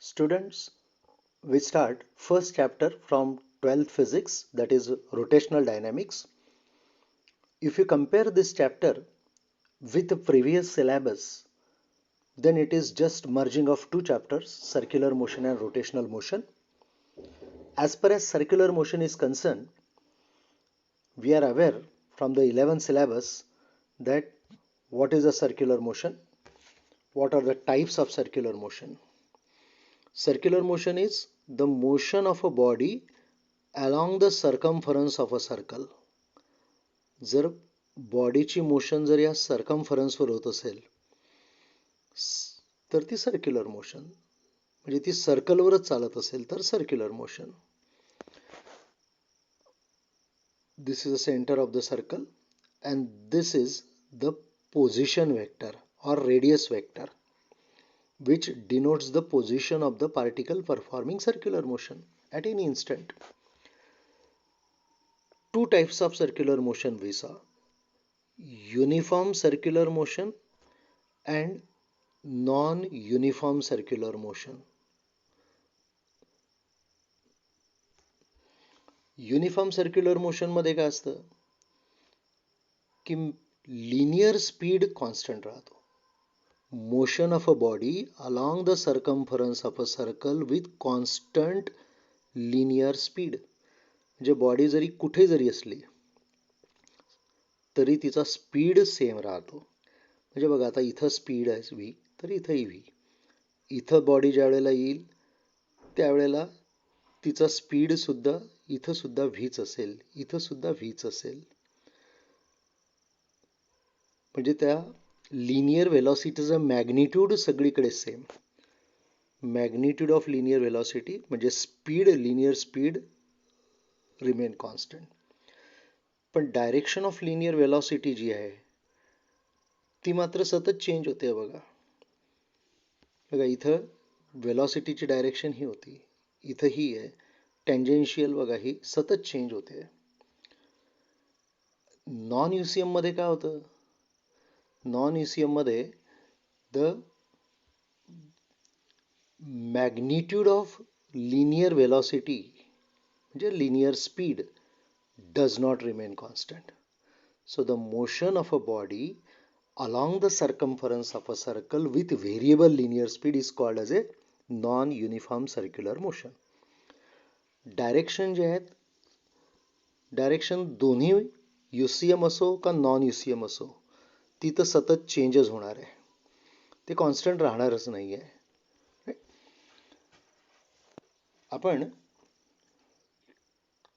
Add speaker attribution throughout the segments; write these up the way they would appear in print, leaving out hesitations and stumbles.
Speaker 1: Students, we start first chapter from 12th physics, that is rotational dynamics. If you compare this chapter with the previous syllabus, then it is just merging of two chapters, circular motion and rotational motion. As far as circular motion is concerned, we are aware from the 11th syllabus that what is a circular motion, what are the types of circular motion. Circular motion is the motion of a body along the circumference of a circle. जर बॉडीची motion जर या सर्कम्फरन्सवर होत असेल तर ती circular motion, म्हणजे ती सर्कलवरच चालत असेल तर circular motion. This is the centre of the circle and this is the position vector or radius vector which denotes the position of the particle performing circular motion at any instant. Two types of circular motion we saw: uniform circular motion and non-uniform circular motion. Uniform circular motion मध्ये काय असतं की linear speed constant राहतो. Motion of a body along the circumference of a circle with constant linear speed. म्हणजे body जरी कुठे जरी असली तरी तिचा स्पीड सेम राहतो. म्हणजे बघा, आता इथं स्पीड आहे व्ही, तर इथंही व्ही. इथं बॉडी ज्या वेळेला येईल त्यावेळेला तिचा स्पीड सुद्धा इथं सुद्धा व्हीच असेल, इथं सुद्धा व्हीच असेल. म्हणजे त्या लिनियर व्हेलॉसिटीचं मॅग्निट्यूड सगळीकडे same. Magnitude of linear velocity म्हणजे speed, linear speed remain constant. पण डायरेक्शन ऑफ लिनियर व्हेलॉसिटी जी आहे ती मात्र सतत चेंज होते. बघा बघा, इथं व्हेलॉसिटीची डायरेक्शन ही होती, इथं ही आहे टँजेन्शियल. बघा, ही सतत चेंज होते. नॉन युसीएम मध्ये काय होतं? नॉन युसीएम मध्ये the magnitude of linear velocity म्हणजे linear speed does not remain constant. So the motion of a body along the circumference of a circle with variable linear speed is called as a non-uniform circular motion. Direction जे आहेत, direction दोन्ही युसीएम असो का non युसीएम असो, तिथं सतत changes होणार आहे, ते कॉन्स्टंट राहणारच नाही आहे. आपण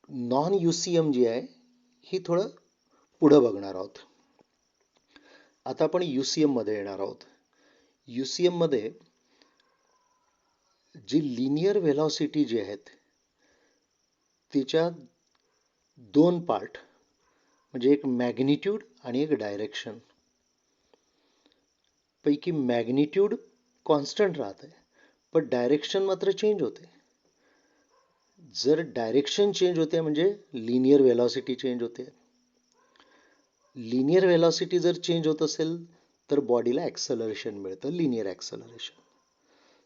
Speaker 1: नॉन युसीएम जी आहे ही थोडं पुढं बघणार आहोत. आता आपण युसीएम मध्ये येणार आहोत. युसीएम मध्ये जी लिनियर व्हेलॉसिटी जी आहेत तिच्या दोन पार्ट, म्हणजे एक मॅग्निट्यूड आणि एक डायरेक्शन. पैकी मॅग्निट्यूड कॉन्स्टंट राहते पण डायरेक्शन मात्र चेंज होते. जर डायरेक्शन चेंज होते म्हणजे लिनियर व्हेलॉसिटी चेंज होते. लिनियर व्हेलॉसिटी जर चेंज होत असेल तर बॉडीला ॲक्सलरेशन मिळतं, linear acceleration.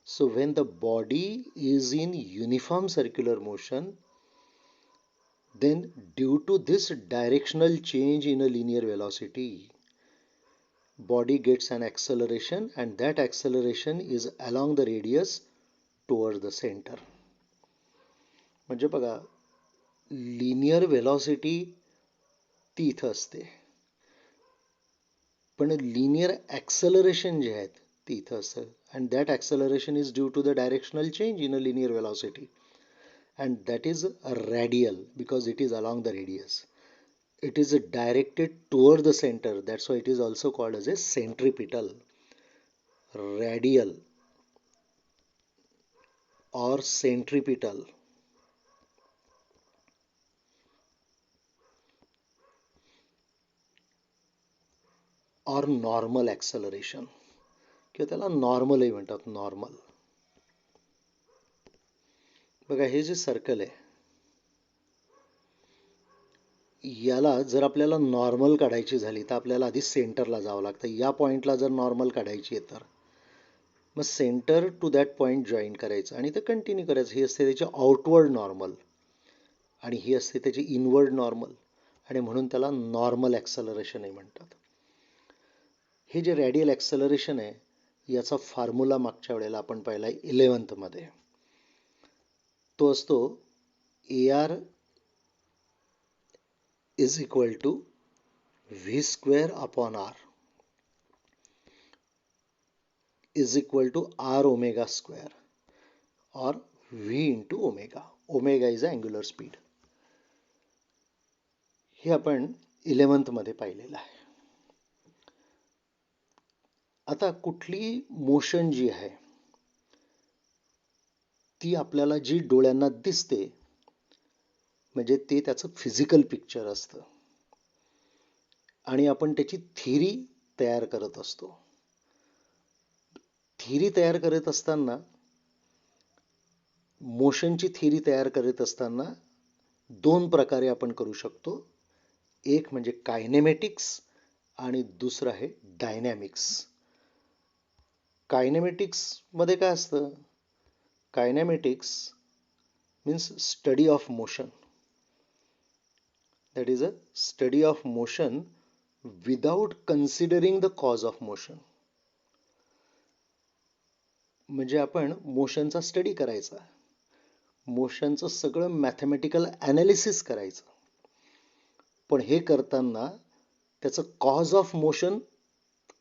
Speaker 1: So when the body is in uniform circular motion, then due to this directional change in a linear velocity, body gets an acceleration and that acceleration is along the radius towards the center. म्हणजे बघा, linear velocity ती इथं असते पण linear acceleration जे आहेत ती इथं असतं. And that acceleration is due to the directional change in a linear velocity. And that is radial because it is along the radius. It is directed toward the center. That's why it is also called as a centripetal. Radial or centripetal. Or normal acceleration. किंवा त्याला नॉर्मलही म्हणतात, normal. बघा, हे जे circle आहे याला जर आपल्याला नॉर्मल काढायची झाली तर आपल्याला आधी सेंटरला जावं लागतं. या पॉइंटला जर नॉर्मल काढायची आहे तर मग centre to that point join करायचं आणि ते कंटिन्यू करायचं. ही असते त्याची आउटवर्ड नॉर्मल आणि ही असते त्याची इनवर्ड नॉर्मल, आणि म्हणून त्याला नॉर्मल ॲक्सलरेशनही म्हणतात. हे जे रॅडियल ॲक्सलरेशन आहे याचा फॉर्म्युला मागच्या वेळेला आपण पाहिला 11th मध्ये. तो असतो AR is equal to V square upon R is equal to R omega square or V into omega. Omega is angular speed. हे आपण 11th मध्ये पाहिलेलं आहे. आता कुठली मोशन जी आहे ती आपल्याला जी डोळ्यांना दिसते म्हणजे ते त्याचं फिजिकल पिक्चर असतं आणि आपण त्याची थिअरी तयार करत असतो. थिअरी तयार करत असताना, मोशनची थिअरी तयार करत असताना दोन प्रकारे आपण करू शकतो. एक म्हणजे कायनेमॅटिक्स आणि दुसरं आहे डायनॅमिक्स. कायनेमॅटिक्स मध्ये काय असतं? Kinematics means study of motion. That is a study of motion without considering the cause of motion. म्हणजे आपण मोशनचा स्टडी करायचा, मोशनचं सगळं मॅथमॅटिकल ॲनालिसिस करायचं, पण हे करताना त्याचं कॉज ऑफ मोशन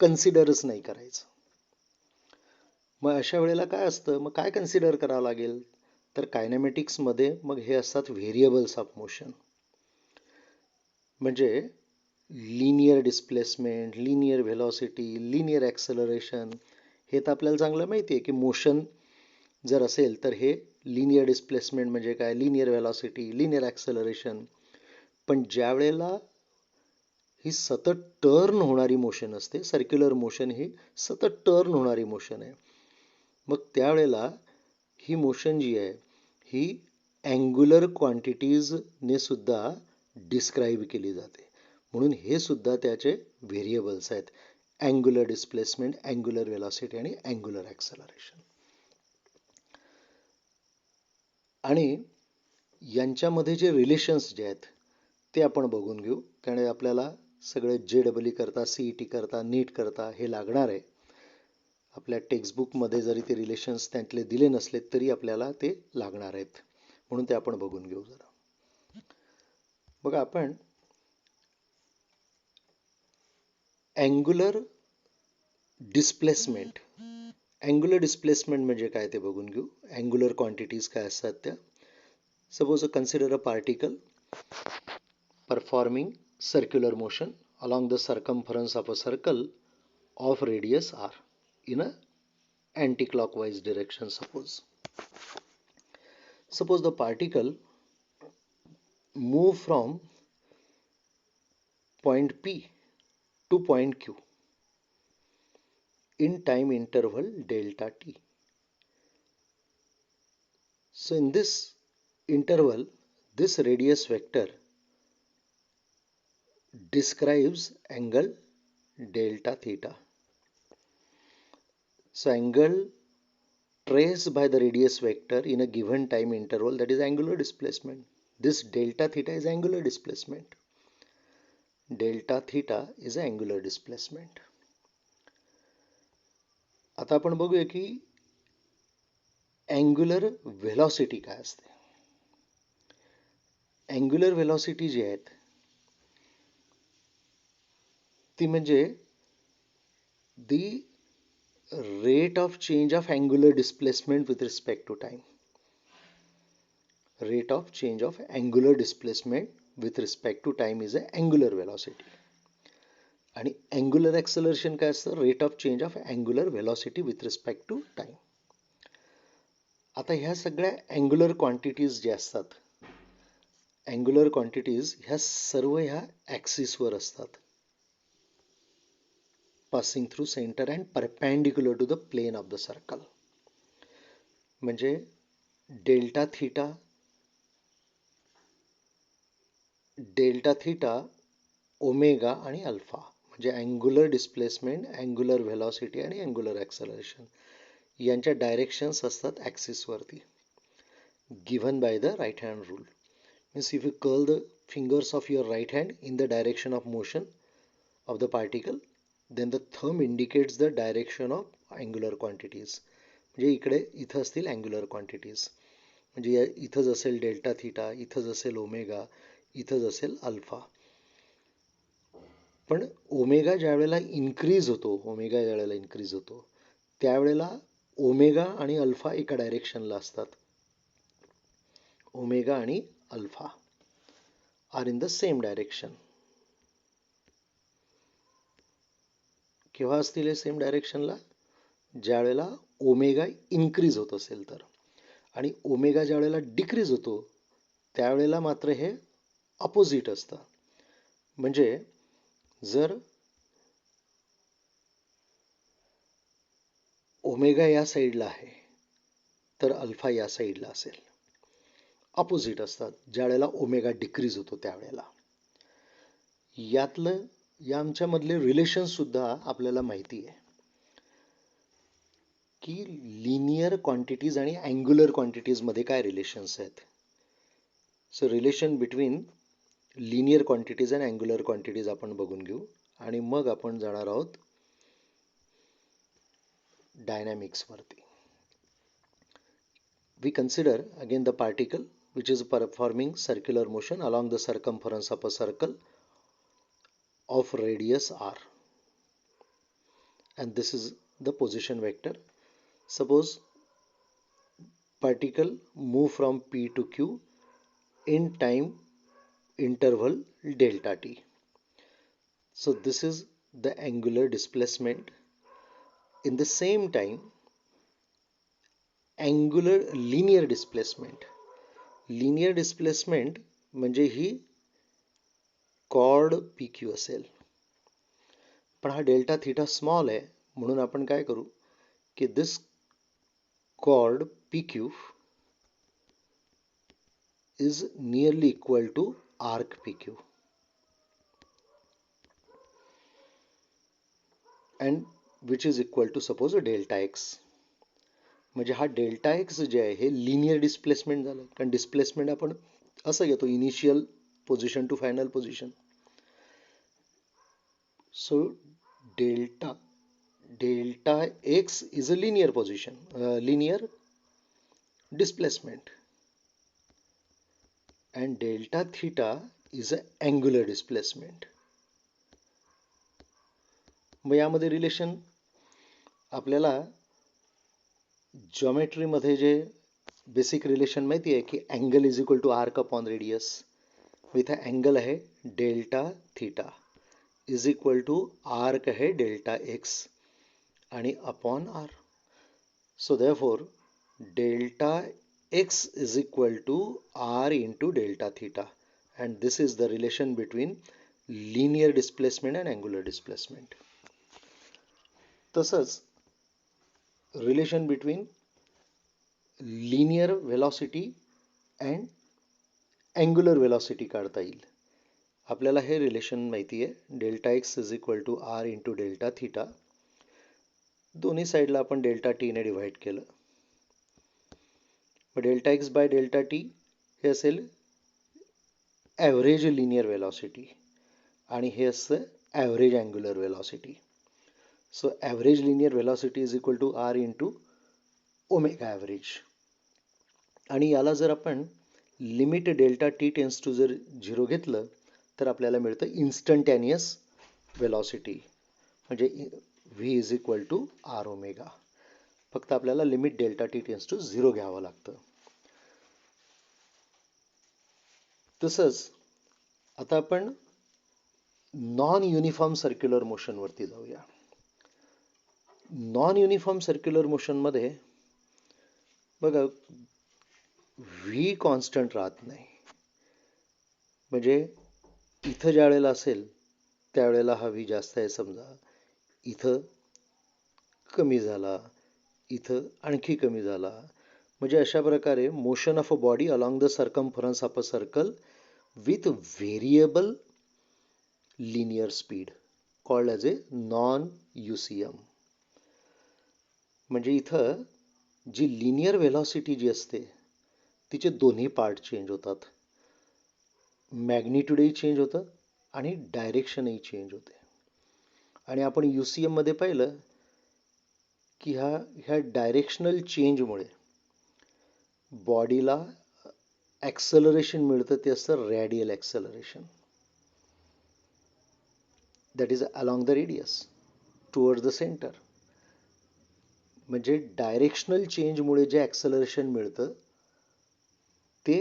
Speaker 1: कन्सिडरच नाही करायचं. मग अशा वेळेला काय असतं, मग काय कन्सिडर करावं लागेल? तर कायनेमॅटिक्समध्ये मग हे असतात व्हेरिएबल्स ऑफ मोशन. म्हणजे linear displacement, linear velocity, linear acceleration. हे तर आपल्याला चांगलं माहिती आहे की मोशन जर असेल तर हे लिनियर डिस्प्लेसमेंट म्हणजे काय, लिनियर व्हेलॉसिटी, लिनियर ॲक्सलरेशन. पण ज्या वेळेला ही सतत टर्न होणारी मोशन असते, सर्क्युलर मोशन ही सतत टर्न होणारी मोशन आहे, मग त्यावेळेला ही मोशन जी आहे ही अँग्युलर क्वांटिटीजने सुद्धा डिस्क्राईब केली जाते. म्हणून हे सुद्धा त्याचे व्हेरिएबल्स आहेत. अँग्युलर डिस्प्लेसमेंट, अँग्युलर व्हेलॉसिटी आणि अँग्युलर ॲक्सलरेशन. आणि यांच्यामध्ये जे रिलेशन्स जे आहेत ते आपण बघून घेऊ, कारण आपल्याला सगळे JEE करता, CET करता, नीट करता हे लागणार आहे. आपल्या टेक्स्टबुकमध्ये जरी ते रिलेशन्स त्यातले दिले नसले तरी आपल्याला ते लागणार आहेत, म्हणून ते आपण बघून घेऊ जरा. बघा, आपण अँग्युलर डिस्प्लेसमेंट, अँग्युलर डिस्प्लेसमेंट म्हणजे काय ते बघून घेऊ. अँग्युलर क्वांटिटीज काय असतात त्या. Suppose consider a particle performing circular motion along the circumference of a circle of radius r in a anti-clockwise direction. Suppose the particle move from point P to point Q in time interval delta t. So in this interval, this radius vector describes angle delta theta. So angle traced by the radius vector in a given time interval, that is angular displacement. This delta theta is angular displacement. Delta theta is angular displacement. आता आपण बघूया की angular velocity काय असते. Angular velocity जी आहेत ती म्हणजे दी rate of change of angular displacement with respect to time. Rate of change of angular displacement with respect to time is a angular velocity. आणि angular acceleration काय असतं? Rate of change of angular velocity with respect to time. आता ह्या सगळ्या angular quantities ज्या असतात, angular quantities ह्या सर्व ह्या axis वर असतात, passing through center and perpendicular to the plane of the circle. म्हणजे डेल्टा थिटा, ओमेगा आणि अल्फा म्हणजे अँग्युलर डिस्प्लेसमेंट, अँग्युलर व्हेलॉसिटी आणि अँग्युलर ॲक्सलरेशन. यांच्या डायरेक्शन्स असतात ॲक्सिसवरती, given by the right hand rule. Means if you curl the fingers of your right hand in the direction of motion of the particle, then the thumb indicates the direction of angular quantities. म्हणजे इकडे इथं असतील angular quantities, म्हणजे इथंच असेल delta theta, इथंच असेल omega, इथंच असेल अल्फा. पण ओमेगा ज्या वेळेला इन्क्रीज होतो, त्यावेळेला ओमेगा आणि अल्फा एका डायरेक्शनला असतात. ओमेगा आणि alpha are in the same direction. केव्हा असतील हे सेम डायरेक्शनला? ज्या वेळेला ओमेगा इन्क्रीज होत असेल तर. आणि ओमेगा ज्या वेळेला डिक्रीज होतो त्यावेळेला मात्र हे अपोजिट असतं. म्हणजे जर ओमेगा या साईडला आहे तर अल्फा या साईडला असेल. अपोजिट असतात ज्या वेळेला ओमेगा डिक्रीज होतो त्यावेळेला. यांच्यामधले रिलेशन सुद्धा आपल्याला माहिती आहे की लिनियर क्वांटिटीज आणि अँग्युलर क्वांटिटीज मध्ये काय रिलेशन्स आहेत. So relation between linear quantities and angular quantities आपण बघून घेऊ आणि मग आपण जाणार आहोत डायनॅमिक्स वरती. We consider again the particle which is performing circular motion along the circumference of a circle of radius r, and this is the position vector. Suppose particle move from P to Q in time interval delta t. So this is the angular displacement. In the same time, angular linear displacement म्हणजे ही cord P Q असेल. पण हा delta theta small आहे म्हणून आपण काय करू की this chord P Q is nearly equal to arc P Q and which is equal to suppose delta X. म्हणजे हा डेल्टा एक्स जे आहे हे लिनियर डिस्प्लेसमेंट झालं, कारण डिस्प्लेसमेंट आपण असं घेतो initial position to final position. So delta X is a linear position, linear displacement, and delta theta is a angular displacement. मग यामध्ये रिलेशन आपल्याला जॉमेट्रीमध्ये जे बेसिक रिलेशन माहिती आहे की angle is equal to arc upon radius. इथे angle आहे delta theta is equal to arc आहे डेल्टा एक्स आणि upon R. So therefore delta X is equal to R into delta theta, and this is the relation between linear displacement and angular displacement. तसंच relation between linear velocity and angular velocity काढता येईल. आपल्याला हे relation माहिती आहे, delta X is equal to R into delta theta. दोन्ही साईडला आपण डेल्टा टीने डिव्हाइड केलं. मग delta X by delta T हे असेल ॲव्हरेज लिनियर वेलॉसिटी आणि हे असतं average angular velocity. So average linear velocity is equal to R into omega average. आणि याला जर आपण limit delta T tends to जर 0 घेतलं तर आपल्याला मिळतं इन्स्टंटॅनियस वेलॉसिटी, म्हणजे V is equal to R omega. फक्त आपल्याला limit delta T tends to 0 घ्यावं लागतं. तसंच आता आपण नॉन युनिफॉर्म सर्क्युलर मोशनवरती जाऊया. नॉन युनिफॉर्म सर्क्युलर मोशनमध्ये बघा व्ही कॉन्स्टंट राहत नाही. म्हणजे इथं ज्या वेळेला असेल त्यावेळेला हा व्ही जास्त आहे समजा, इथं कमी झाला, इथं आणखी कमी झाला. म्हणजे अशा प्रकारे motion of a body along the circumference of a circle with variable linear speed called as a non UCM. म्हणजे इथं जी लिनियर व्हेलॉसिटी जी असते तिचे दोन्ही पार्ट चेंज होतात. मॅग्निट्यूडही चेंज होतं आणि डायरेक्शनही चेंज होते. आणि आपण UCM मध्ये पाहिलं की ह्या डायरेक्शनल चेंजमुळे बॉडीला ॲक्सलरेशन मिळतं, ते असतं radial acceleration. That is along the radius towards the centre. म्हणजे डायरेक्शनल चेंजमुळे जे ॲक्सलरेशन मिळतं ते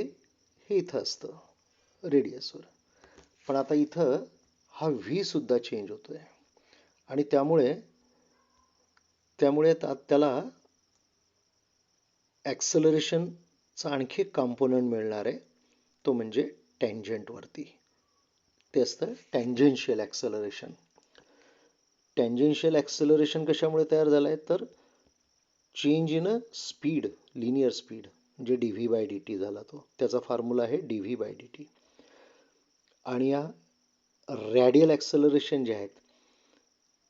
Speaker 1: हे इथं असतं रेडियसवर. पण आता इथं हा व्ही सुद्धा चेंज होतोय आणि त्यामुळे त्याला ॲक्सलरेशनचा आणखी एक कॉम्पोनंट मिळणार आहे, तो म्हणजे टँजंटवरती. ते असतं टँजेन्शियल ॲक्सलरेशन. टँजेन्शियल ॲक्सलरेशन कशामुळे तयार झालं आहे, तर change in a speed, linear speed, म्हणजे dv/dt झाला तो. त्याचा फॉर्म्युला आहे dv/dt. आणि या रॅडियल ॲक्सलरेशन जे आहेत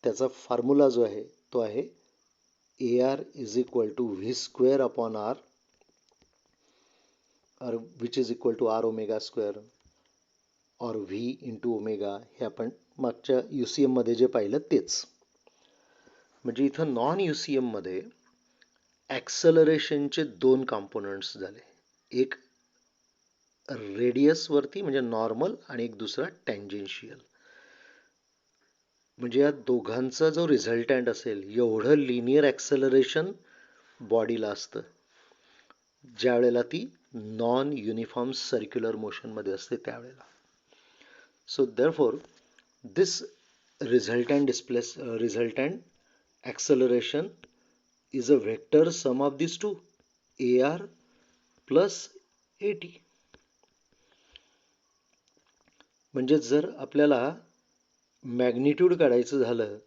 Speaker 1: त्याचा फॉर्म्युला जो आहे तो आहे AR is equal to v² upon r, or which is equal to r omega square or v into omega. हे आपण मागच्या UCM मध्ये जे पाहिलं तेच. म्हणजे इथं नॉन UCM मध्ये ॲक्सलरेशनचे दोन कॉम्पोनंट्स झाले, एक रेडियस वरती म्हणजे नॉर्मल आणि एक दुसरा टँजेन्शियल. म्हणजे या दोघांचा जो रिझल्टंट असेल एवढं लिनियर ॲक्सलरेशन बॉडीला असतं ज्या वेळेला ती नॉन युनिफॉर्म सर्क्युलर मोशनमध्ये असते त्यावेळेला. So therefore this resultant acceleration is a vector sum of these two, AR plus AT. म्हणजे जर आपल्याला मॅग्निट्यूड काढायचं झालं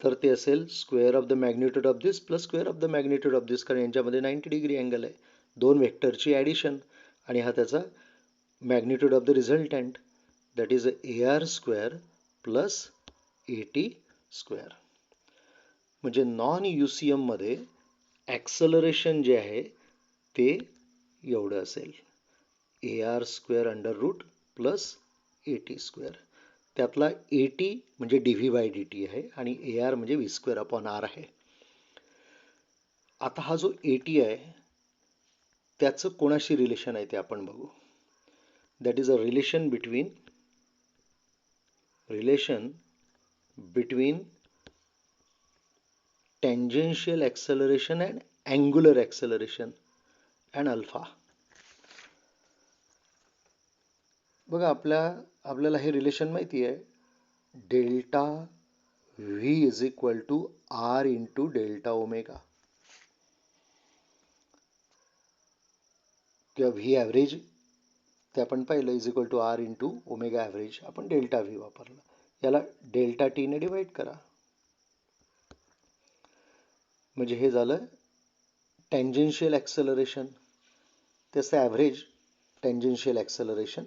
Speaker 1: तर ते असेल square of the magnitude of this plus square of the magnitude of this, कारण यांच्यामध्ये 90 डिग्री अँगल आहे. दोन वेक्टरची ॲडिशन आणि हा त्याचा magnitude of the resultant, that is AR square plus AT square. म्हणजे नॉन UCM मध्ये ॲक्सलरेशन जे आहे ते एवढं असेल, AR square under root plus AT square. त्यातला AT म्हणजे dv/dt आहे आणि AR म्हणजे v² अपॉन r आहे. आता हा जो AT आहे त्याचं कोणाशी रिलेशन आहे ते आपण बघू. That is a relation between tangential acceleration and angular acceleration and alpha. बघा आपल्याला हे रिलेशन माहिती आहे, delta V is equal to R into delta omega, किंवा V ॲव्हरेज ते आपण पाहिलं is equal to R into omega average. आपण डेल्टा V वापरलं, याला डेल्टा T ने डिवाइड करा. म्हणजे हे झालं टँजेन्शियल ॲक्सलरेशन. त्याचं average tangential acceleration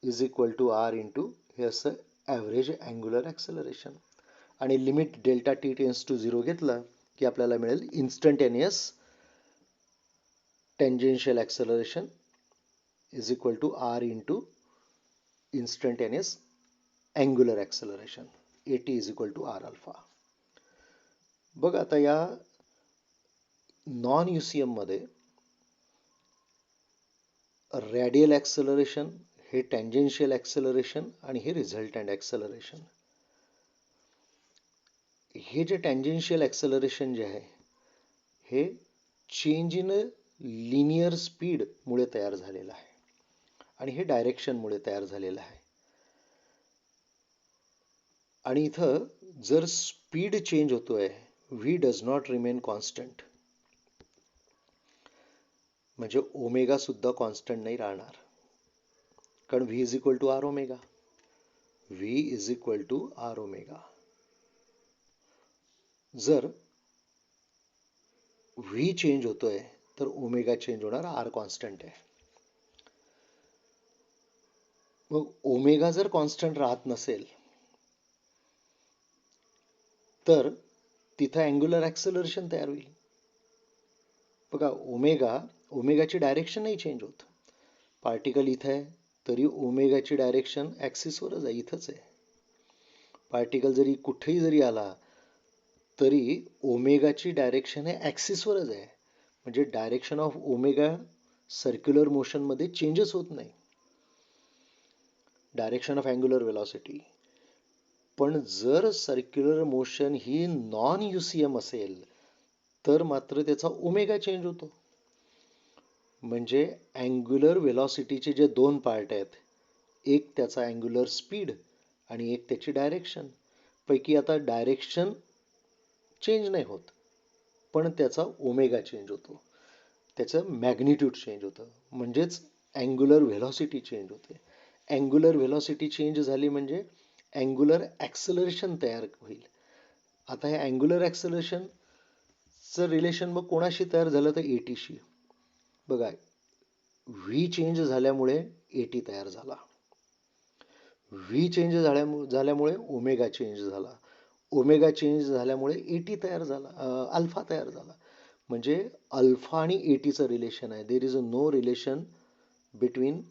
Speaker 1: is equal to R into हे असं ॲव्हरेज अँग्युलर ॲक्सलरेशन. आणि limit delta T tends to 0 घेतला की आपल्याला मिळेल instantaneous tangential acceleration is equal to R into instantaneous angular acceleration, AT is equal to R alpha. बघ आता या नॉन UCM मध्ये रॅडियल ॲक्सलरेशन, हे टँजेन्शियल ॲक्सलरेशन आणि हे रिझल्टंट ॲक्सलरेशन. हे जे टँजेन्शियल ॲक्सलरेशन जे आहे हे चेंज इन लिनियर स्पीड मुळे तयार झालेलं आहे आणि हे डायरेक्शन मुळे तयार झालेलं आहे. आणि इथं जर स्पीड चेंज होतोय, V does not remain constant, म्हणजे ओमेगा सुद्धा कॉन्स्टंट नाही राहणार, कारण V is equal to R omega. V is equal to R omega. जर V चेंज होतोय तर ओमेगा चेंज होणार, R कॉन्स्टंट आहे. मग ओमेगा जर कॉन्स्टंट राहत नसेल तर तिथं अँग्युलर ॲक्सेलरेशन तयार होईल. बघा ओमेगाची डायरेक्शन नाही चेंज होत. पार्टिकल इथं आहे तरी ओमेगाची डायरेक्शन ॲक्सिसवरच आहे, इथंच आहे. पार्टिकल जरी कुठेही जरी आला तरी ओमेगाची डायरेक्शन हे ॲक्सिसवरच आहे. म्हणजे डायरेक्शन ऑफ ओमेगा सर्क्युलर मोशनमध्ये चेंजेस होत नाही. Direction of angular velocity. पण जर सर्क्युलर मोशन ही नॉन युसीएम असेल तर मात्र त्याचा ओमेगा चेंज होतो. म्हणजे अँग्युलर वेलॉसिटीचे जे दोन पार्ट आहेत, एक त्याचा अँग्युलर स्पीड आणि एक त्याची डायरेक्शन. पैकी आता डायरेक्शन चेंज नाही होत, पण त्याचा ओमेगा चेंज होतो, त्याचं मॅग्निट्यूड चेंज होतं, म्हणजेच अँग्युलर व्हेलॉसिटी चेंज होते. अँग्युलर व्हेलॉसिटी चेंज झाली म्हणजे अँग्युलर ॲक्सेलरेशन तयार होईल. आता हे अँग्युलर ॲक्सेलरेशनचं रिलेशन मग कोणाशी तयार झालं तर एटीशी. बघा, व्ही चेंज झाल्यामुळे एटी तयार झाला, व्ही चेंज झाल्यामुळे ओमेगा चेंज झाला, ओमेगा चेंज झाल्यामुळे एटी तयार झाला, अल्फा तयार झाला. म्हणजे अल्फा आणि एटीचं रिलेशन आहे. There is a no relation between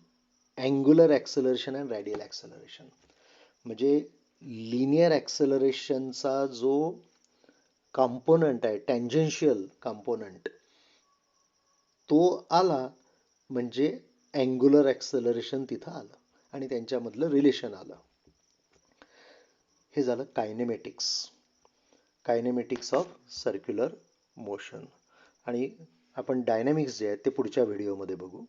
Speaker 1: angular acceleration and radial acceleration. म्हणजे लिनियर ॲक्सेलरेशनचा जो कॉम्पोनंट आहे, टँजेन्शियल कॉम्पोनंट, तो आला म्हणजे अँग्युलर ॲक्सेलरेशन तिथं आलं आणि त्यांच्यामधलं रिलेशन आलं. हे झालं कायनेमॅटिक्स ऑफ सर्क्युलर मोशन. आणि आपण डायनॅमिक्स जे आहेत ते पुढच्या व्हिडिओमध्ये बघू.